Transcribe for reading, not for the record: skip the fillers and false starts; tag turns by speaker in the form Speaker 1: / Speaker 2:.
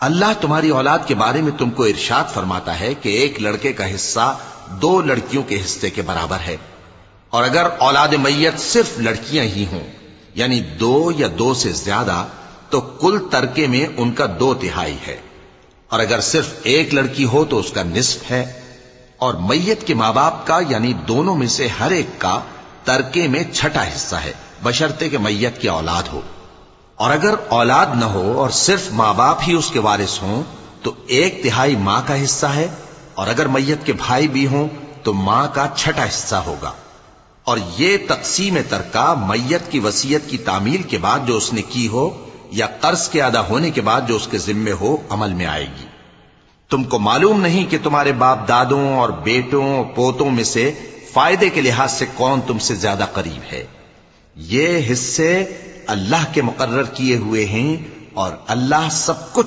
Speaker 1: अल्लाह तुम्हारी औलाद के बारे में तुमको इरशाद फरमाता है कि एक लड़के का हिस्सा 2 लड़कियों के हिस्से के बराबर है, और अगर औलाद मैयत सिर्फ लड़कियां ही हों, यानी 2 या 2 से ज्यादा, तो कुल तरके में उनका 2/3 है। और अगर सिर्फ एक लड़की हो तो उसका निस्फ है। और मैयत के मां बाप का यानी दोनों में से हर एक का तरके में 6ठा हिस्सा है, बशर्ते के मैयत की औलाद हो। और अगर औलाद न हो और सिर्फ मां बाप ही उसके वारिस हों तो 1/3 मां का हिस्सा है, और अगर मैयत के भाई भी हों तो मां का 6ठा हिस्सा होगा। और ये तकसीम तरका मैयत की वसीयत की तामील के बाद जो उसने की हो या कर्ज के अदा होने के बाद जो उसके जिम्मे हो अमल में आएगी। तुमको मालूम नहीं कि तुम्हारे बाप दादों और बेटों और पोतों में से फायदे के लिहाज से कौन तुमसे ज्यादा करीब है। ये हिस्से अल्लाह के मुकर्रर किए हुए हैं और अल्लाह सब कुछ